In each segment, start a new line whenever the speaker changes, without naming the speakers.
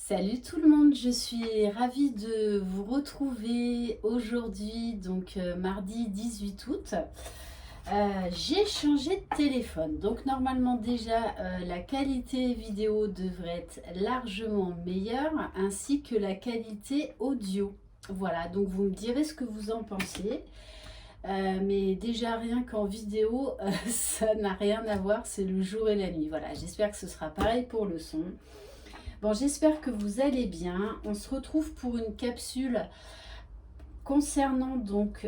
Salut tout le monde, je suis ravie de vous retrouver aujourd'hui, donc mardi 18 août. J'ai changé de téléphone, donc normalement déjà la qualité vidéo devrait être largement meilleure, ainsi que la qualité audio. Voilà, donc vous me direz ce que vous en pensez. Mais déjà rien qu'en vidéo, ça n'a rien à voir, c'est le jour et la nuit. Voilà, j'espère que ce sera pareil pour le son. Bon, j'espère que vous allez bien. On se retrouve pour une capsule concernant donc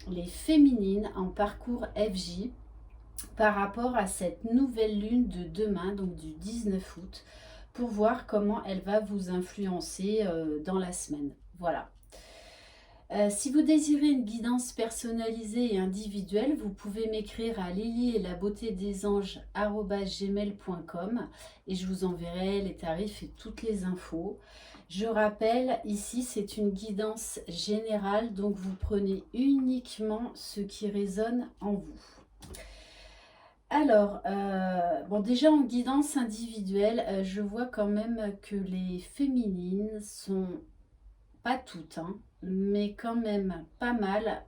les féminines en parcours FJ par rapport à cette nouvelle lune de demain, donc du 19 août, pour voir comment elle va vous influencer dans la semaine. Voilà. Si vous désirez une guidance personnalisée et individuelle, vous pouvez m'écrire à lily-et-la-beauté-des-anges@gmail.com et je vous enverrai les tarifs et toutes les infos. Je rappelle, ici c'est une guidance générale, donc vous prenez uniquement ce qui résonne en vous. Alors, bon, déjà en guidance individuelle, je vois quand même que les féminines sont pas toutes, hein, mais quand même pas mal,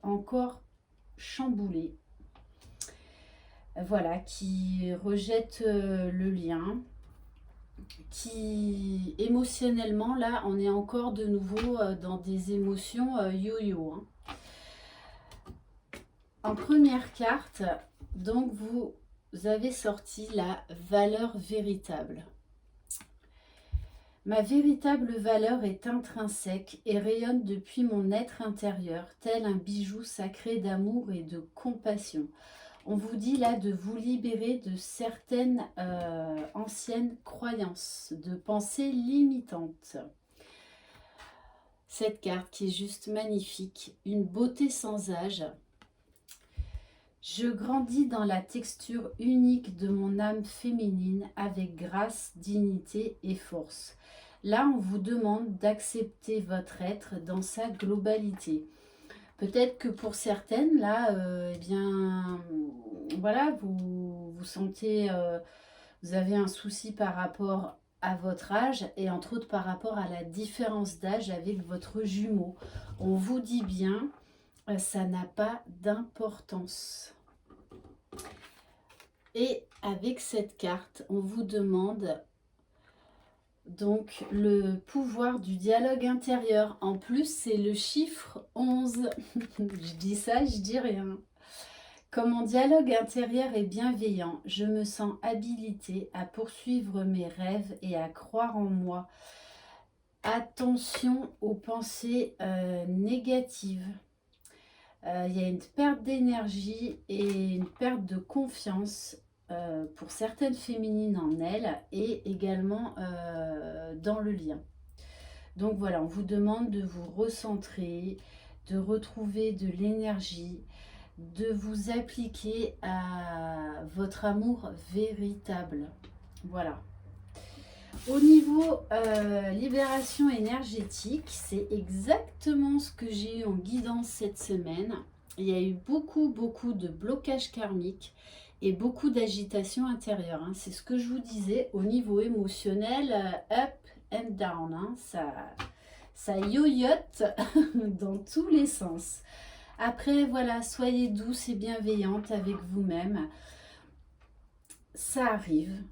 encore chamboulées. Voilà, qui rejettent le lien, qui émotionnellement, là, on est encore de nouveau dans des émotions yo-yo, hein. En première carte, donc vous avez sorti la valeur véritable. Ma véritable valeur est intrinsèque et rayonne depuis mon être intérieur, tel un bijou sacré d'amour et de compassion. On vous dit là de vous libérer de certaines anciennes croyances, de pensées limitantes. Cette carte qui est juste magnifique, une beauté sans âge. Je grandis dans la texture unique de mon âme féminine avec grâce, dignité et force. Là, on vous demande d'accepter votre être dans sa globalité. Peut-être que pour certaines, là, eh bien, voilà, vous sentez, vous avez un souci par rapport à votre âge et entre autres par rapport à la différence d'âge avec votre jumeau. On vous dit bien, ça n'a pas d'importance. Et avec cette carte, on vous demande donc le pouvoir du dialogue intérieur. En plus, c'est le chiffre 11. Je dis ça, je dis rien. Comme mon dialogue intérieur est bienveillant, je me sens habilitée à poursuivre mes rêves et à croire en moi. Attention aux pensées négatives. Il y a une perte d'énergie et une perte de confiance pour certaines féminines en elles et également dans le lien. Donc voilà, on vous demande de vous recentrer, de retrouver de l'énergie, de vous appliquer à votre amour véritable. Voilà. Au niveau libération énergétique, c'est exactement ce que j'ai eu en guidance cette semaine. Il y a eu beaucoup de blocages karmiques et beaucoup d'agitation intérieure, hein. C'est ce que je vous disais au niveau émotionnel, up and down, hein. Ça yoyote dans tous les sens. Après, voilà, soyez douce et bienveillante avec vous-même. Ça arrive,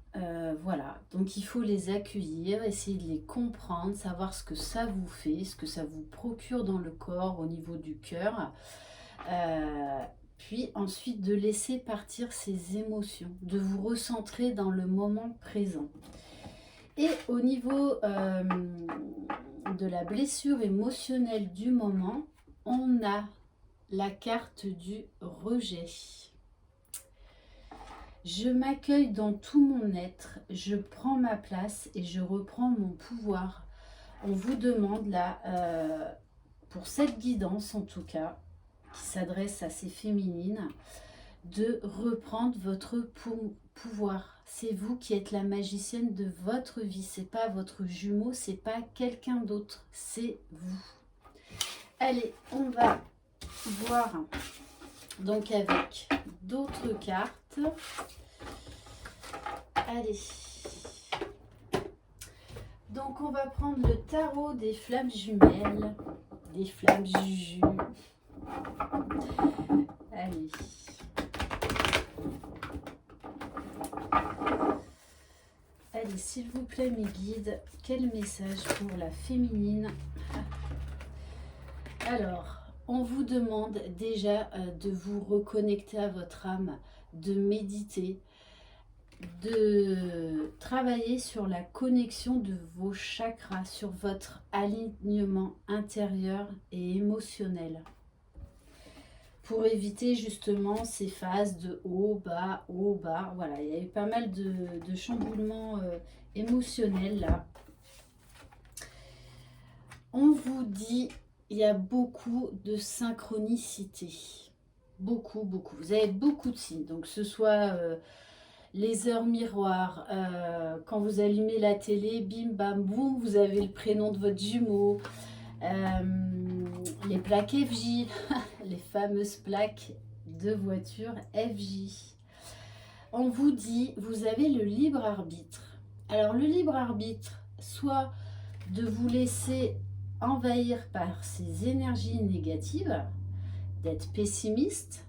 voilà. Donc il faut les accueillir, essayer de les comprendre, savoir ce que ça vous fait, ce que ça vous procure dans le corps, au niveau du cœur. Puis ensuite de laisser partir ces émotions, de vous recentrer dans le moment présent. Et au niveau de la blessure émotionnelle du moment, on a la carte du rejet. Je m'accueille dans tout mon être, je prends ma place et je reprends mon pouvoir. On vous demande là, pour cette guidance en tout cas, qui s'adresse à ces féminines, de reprendre votre pouvoir. C'est vous qui êtes la magicienne de votre vie, c'est pas votre jumeau, c'est pas quelqu'un d'autre, c'est vous. Allez, on va voir donc avec d'autres cartes. Allez. Donc on va prendre le tarot des flammes jumelles, des flammes juju. Allez. Allez, s'il vous plaît, mes guides, quel message pour la féminine? Alors, on vous demande déjà de vous reconnecter à votre âme, de méditer, de travailler sur la connexion de vos chakras, sur votre alignement intérieur et émotionnel, pour éviter justement ces phases de haut, bas, haut, bas. Voilà, il y a eu pas mal de chamboulements émotionnels là. On vous dit, il y a beaucoup de synchronicité. Beaucoup, beaucoup. Vous avez beaucoup de signes. Donc, que ce soit les heures miroirs, quand vous allumez la télé, bim, bam, boum, vous avez le prénom de votre jumeau. Les plaques FJ, les fameuses plaques de voiture FJ. On vous dit, vous avez le libre arbitre. Alors, le libre arbitre, soit de vous laisser envahir par ces énergies négatives, d'être pessimiste,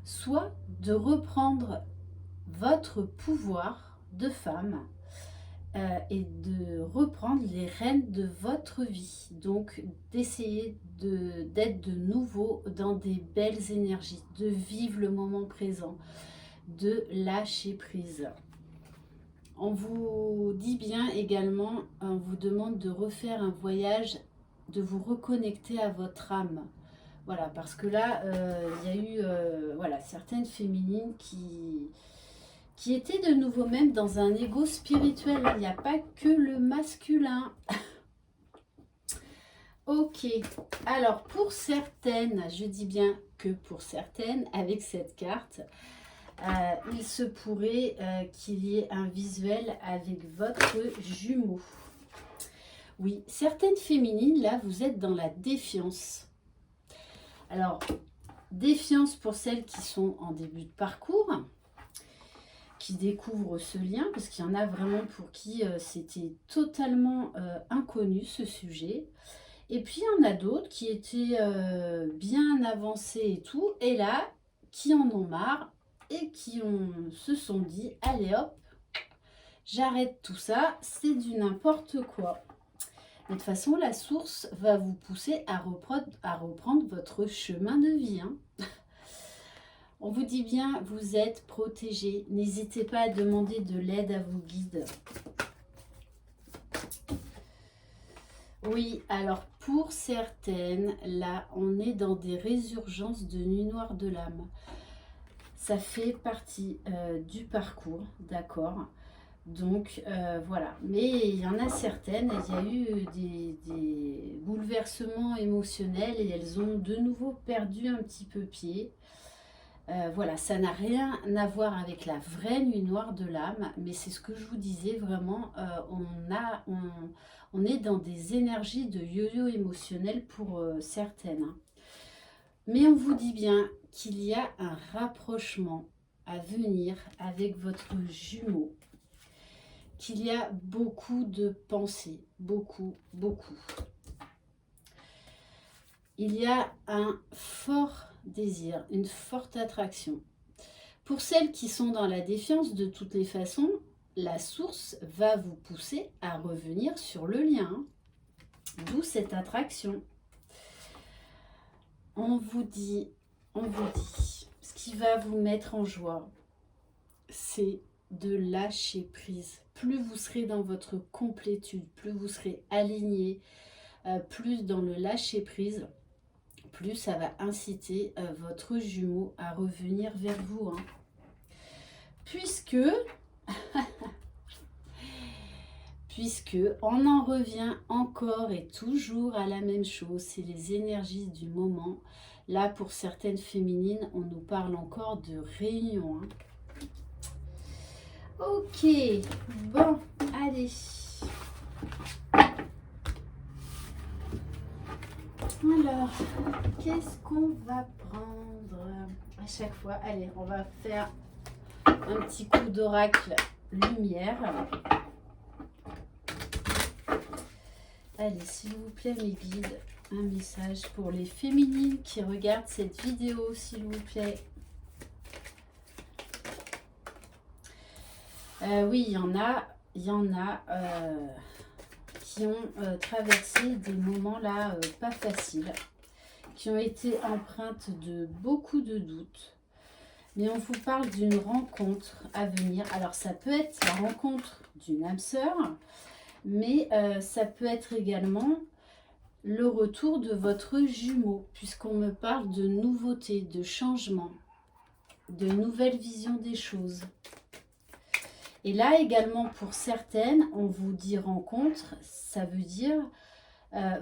soit de reprendre votre pouvoir de femme et de reprendre les rênes de votre vie. Donc d'essayer d'être de nouveau dans des belles énergies, de vivre le moment présent, de lâcher prise. On vous dit bien également, on vous demande de refaire un voyage, de vous reconnecter à votre âme. Voilà, parce que là, il y a eu voilà, certaines féminines qui étaient de nouveau même dans un ego spirituel. Il n'y a pas que le masculin. Ok, alors pour certaines, je dis bien que pour certaines, avec cette carte, il se pourrait qu'il y ait un visuel avec votre jumeau. Oui, certaines féminines, là, vous êtes dans la défiance. Alors, défiance pour celles qui sont en début de parcours, qui découvrent ce lien, parce qu'il y en a vraiment pour qui c'était totalement inconnu ce sujet. Et puis, il y en a d'autres qui étaient bien avancés et tout, et là, qui en ont marre et qui se sont dit, allez hop, j'arrête tout ça, c'est du n'importe quoi. Mais de toute façon, la source va vous pousser à reprendre votre chemin de vie. Hein. On vous dit bien, vous êtes protégés. N'hésitez pas à demander de l'aide à vos guides. Oui, alors pour certaines, là, on est dans des résurgences de nuit noire de l'âme. Ça fait partie du parcours, d'accord ? Donc voilà, mais il y en a certaines, il y a eu des bouleversements émotionnels et elles ont de nouveau perdu un petit peu pied. Voilà, ça n'a rien à voir avec la vraie nuit noire de l'âme, mais c'est ce que je vous disais vraiment, on est dans des énergies de yo-yo émotionnel pour certaines. Hein. Mais on vous dit bien qu'il y a un rapprochement à venir avec votre jumeau. Qu'il y a beaucoup de pensées, beaucoup. Il y a un fort désir, une forte attraction. Pour celles qui sont dans la défiance, de toutes les façons, la source va vous pousser à revenir sur le lien, d'où cette attraction. On vous dit, ce qui va vous mettre en joie, c'est de lâcher prise. Plus vous serez dans votre complétude, plus vous serez aligné, plus dans le lâcher prise, plus ça va inciter votre jumeau à revenir vers vous. Hein. Puisque on en revient encore et toujours à la même chose, c'est les énergies du moment. Là, pour certaines féminines, on nous parle encore de réunion. Hein. Ok, bon, allez. Alors, qu'est-ce qu'on va prendre à chaque fois? Allez, on va faire un petit coup d'oracle lumière. Allez, s'il vous plaît, mes guides, un message pour les féminines qui regardent cette vidéo, s'il vous plaît. Oui, il y en a qui ont traversé des moments là pas faciles, qui ont été empreintes de beaucoup de doutes. Mais on vous parle d'une rencontre à venir. Alors, ça peut être la rencontre d'une âme sœur, mais ça peut être également le retour de votre jumeau, puisqu'on me parle de nouveautés, de changements, de nouvelles visions des choses. Et là également, pour certaines, on vous dit rencontre, ça veut dire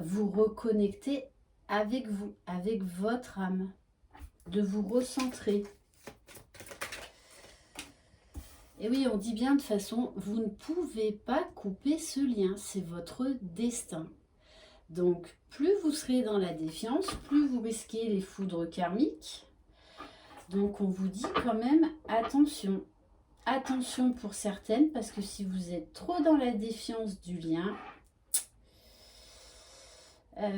vous reconnecter avec vous, avec votre âme, de vous recentrer. Et oui, on dit bien de façon, vous ne pouvez pas couper ce lien, c'est votre destin. Donc, plus vous serez dans la défiance, plus vous risquez les foudres karmiques. Donc, on vous dit quand même, attention. Attention pour certaines, parce que si vous êtes trop dans la défiance du lien,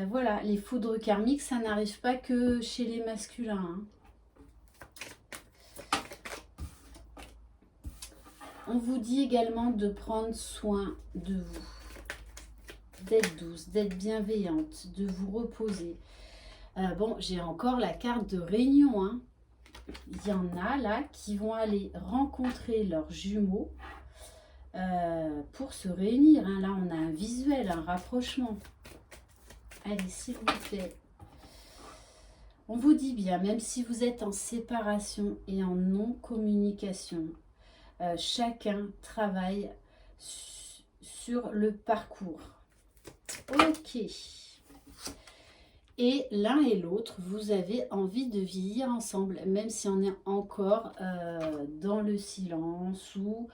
voilà, les foudres karmiques, ça n'arrive pas que chez les masculins, hein. On vous dit également de prendre soin de vous, d'être douce, d'être bienveillante, de vous reposer. Bon, j'ai encore la carte de réunion, hein. Il y en a là qui vont aller rencontrer leurs jumeaux pour se réunir, hein. Là, on a un visuel, un rapprochement. Allez, s'il vous plaît. On vous dit bien, même si vous êtes en séparation et en non-communication, chacun travaille sur le parcours. Ok. Et l'un et l'autre, vous avez envie de vieillir ensemble, même si on est encore dans le silence ou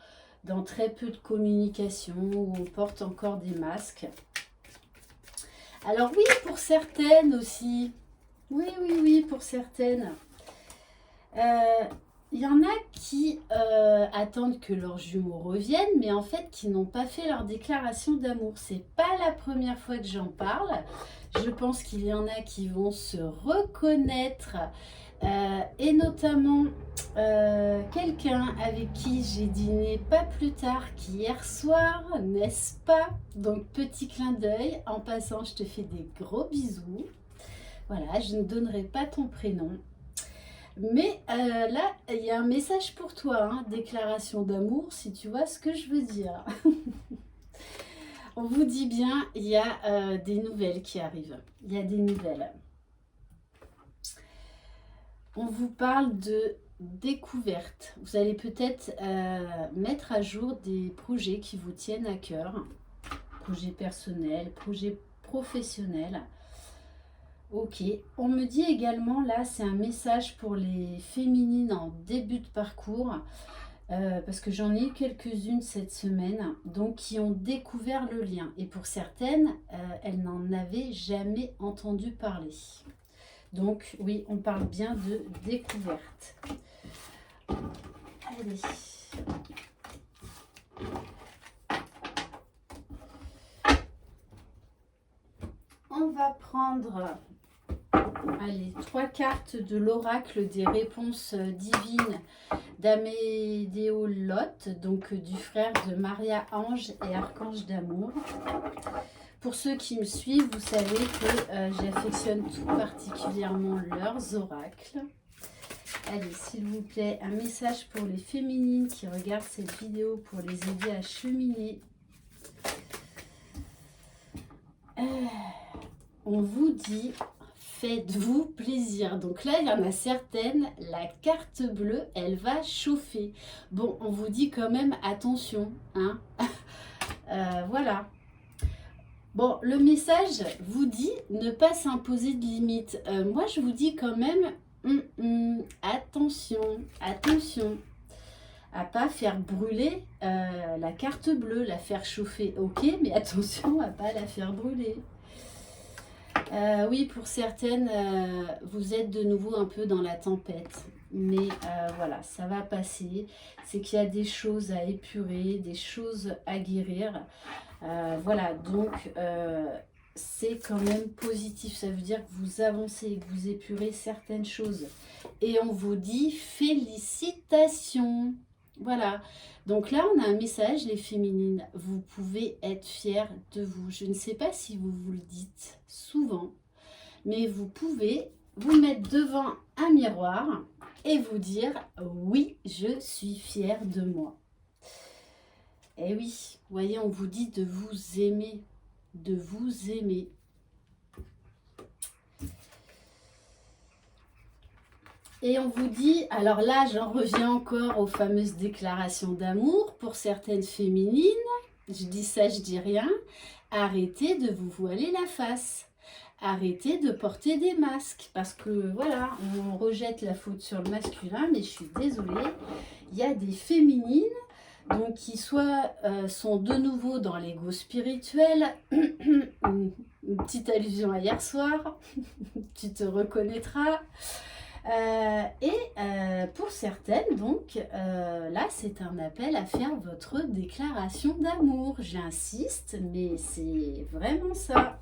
dans très peu de communication, où on porte encore des masques. Alors oui, pour certaines aussi. Oui, pour certaines. Il y en a qui attendent que leurs jumeaux reviennent, mais en fait qui n'ont pas fait leur déclaration d'amour. C'est pas la première fois que j'en parle. Je pense qu'il y en a qui vont se reconnaître, et notamment quelqu'un avec qui j'ai dîné pas plus tard qu'hier soir, n'est-ce pas? Donc petit clin d'œil, en passant je te fais des gros bisous. Voilà, je ne donnerai pas ton prénom. Mais là, il y a un message pour toi, hein, déclaration d'amour, si tu vois ce que je veux dire. On vous dit bien, il y a des nouvelles qui arrivent. Il y a des nouvelles. On vous parle de découverte. Vous allez peut-être mettre à jour des projets qui vous tiennent à cœur. Projets personnels, projets professionnels. Ok, on me dit également, là, c'est un message pour les féminines en début de parcours, parce que j'en ai eu quelques-unes cette semaine, donc qui ont découvert le lien. Et pour certaines, elles n'en avaient jamais entendu parler. Donc, oui, on parle bien de découverte. Allez. On va prendre... Allez, 3 cartes de l'oracle des réponses divines d'Amédéo Lot, donc du frère de Maria Ange et Archange d'amour. Pour ceux qui me suivent, vous savez que j'affectionne tout particulièrement leurs oracles. Allez, s'il vous plaît, un message pour les féminines qui regardent cette vidéo pour les aider à cheminer. On vous dit... Faites-vous plaisir. Donc là, il y en a certaines, la carte bleue, elle va chauffer. Bon, on vous dit quand même attention, hein. Voilà. Bon, le message vous dit ne pas s'imposer de limites. Moi, je vous dis quand même, attention, attention à pas faire brûler la carte bleue, la faire chauffer, ok, mais attention à pas la faire brûler. Oui, pour certaines, vous êtes de nouveau un peu dans la tempête. Mais voilà, ça va passer. C'est qu'il y a des choses à épurer, des choses à guérir. Voilà, donc c'est quand même positif. Ça veut dire que vous avancez, que vous épurez certaines choses. Et on vous dit félicitations. Voilà. Donc là, on a un message, les féminines. Vous pouvez être fiers de vous. Je ne sais pas si vous vous le dites souvent, mais vous pouvez vous mettre devant un miroir et vous dire oui, je suis fière de moi. Eh oui, vous voyez, on vous dit de vous aimer, de vous aimer. Et on vous dit, alors là, j'en reviens encore aux fameuses déclarations d'amour pour certaines féminines. Je dis ça, je dis rien. Arrêtez de vous voiler la face. Arrêtez de porter des masques. Parce que voilà, on rejette la faute sur le masculin, mais je suis désolée. Il y a des féminines donc qui soit sont de nouveau dans l'ego spirituel. Une petite allusion à hier soir. Tu te reconnaîtras. Pour certaines, donc, là, c'est un appel à faire votre déclaration d'amour. J'insiste, mais c'est vraiment ça.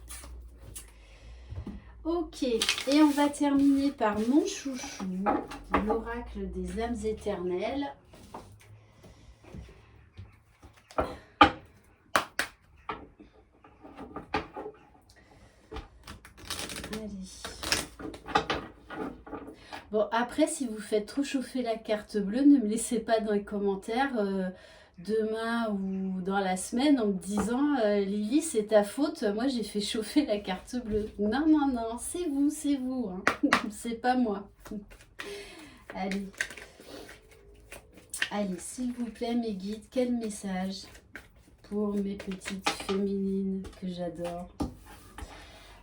Ok, et on va terminer par mon chouchou, l'oracle des âmes éternelles. Allez. Bon, après, si vous faites trop chauffer la carte bleue, ne me laissez pas dans les commentaires demain ou dans la semaine en me disant Lily, c'est ta faute, moi j'ai fait chauffer la carte bleue. Non, non, non, c'est vous, hein. C'est pas moi. Allez. Allez, s'il vous plaît, mes guides, quel message pour mes petites féminines que j'adore.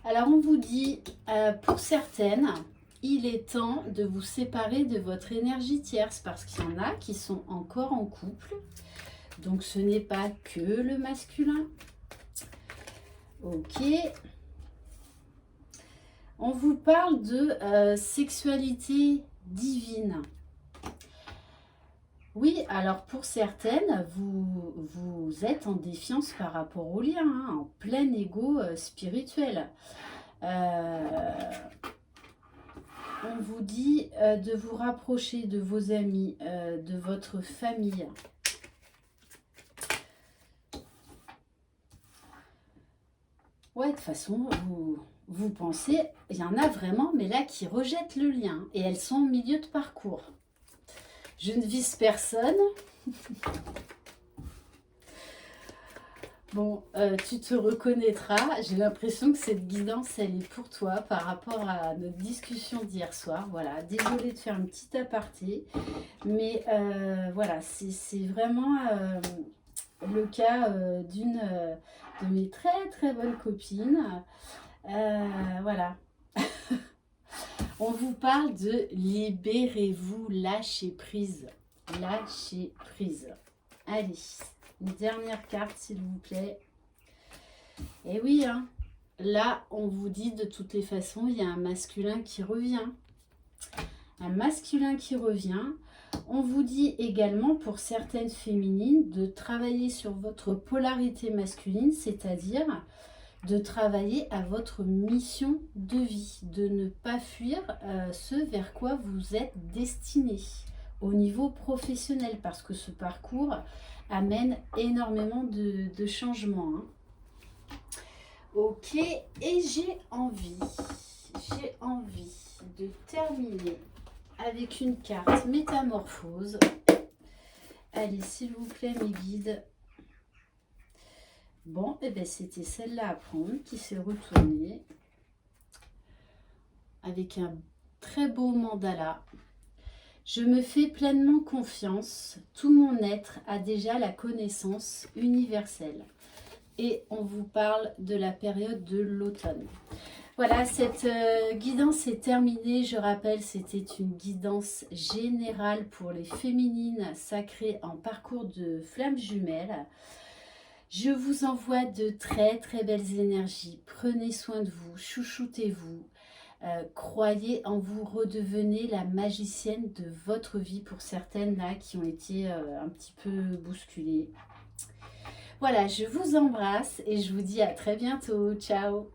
Alors, on vous dit, pour certaines, il est temps de vous séparer de votre énergie tierce parce qu'il y en a qui sont encore en couple. Donc, ce n'est pas que le masculin. Ok. On vous parle de sexualité divine. Oui, alors pour certaines, vous êtes en défiance par rapport au lien, hein, en plein ego spirituel. On vous dit de vous rapprocher de vos amis, de votre famille. Ouais, de toute façon, vous pensez, il y en a vraiment, mais là, qui rejettent le lien. Et elles sont au milieu de parcours. Je ne vise personne. Bon, tu te reconnaîtras. J'ai l'impression que cette guidance, elle est pour toi par rapport à notre discussion d'hier soir. Voilà, désolée de faire une petite aparté. Mais voilà, c'est vraiment le cas d'une de mes très très bonnes copines. Voilà. On vous parle de libérez-vous, lâchez prise. Lâchez prise. Allez, une dernière carte s'il vous plaît. Et oui, hein, là on vous dit de toutes les façons, il y a un masculin qui revient. Un masculin qui revient. On vous dit également pour certaines féminines de travailler sur votre polarité masculine, c'est-à-dire de travailler à votre mission de vie, de ne pas fuir ce vers quoi vous êtes destiné au niveau professionnel, parce que ce parcours amène énormément de changements. Hein. Ok, et j'ai envie de terminer avec une carte métamorphose. Allez, s'il vous plaît, mes guides. Bon, et bien c'était celle-là à prendre qui s'est retournée avec un très beau mandala. Je me fais pleinement confiance. Tout mon être a déjà la connaissance universelle. Et on vous parle de la période de l'automne. Voilà, cette guidance est terminée. Je rappelle, c'était une guidance générale pour les féminines sacrées en parcours de flammes jumelles. Je vous envoie de très très belles énergies. Prenez soin de vous, chouchoutez-vous. Croyez en vous, redevenez la magicienne de votre vie pour certaines là qui ont été un petit peu bousculées. Voilà, je vous embrasse et je vous dis à très bientôt. Ciao!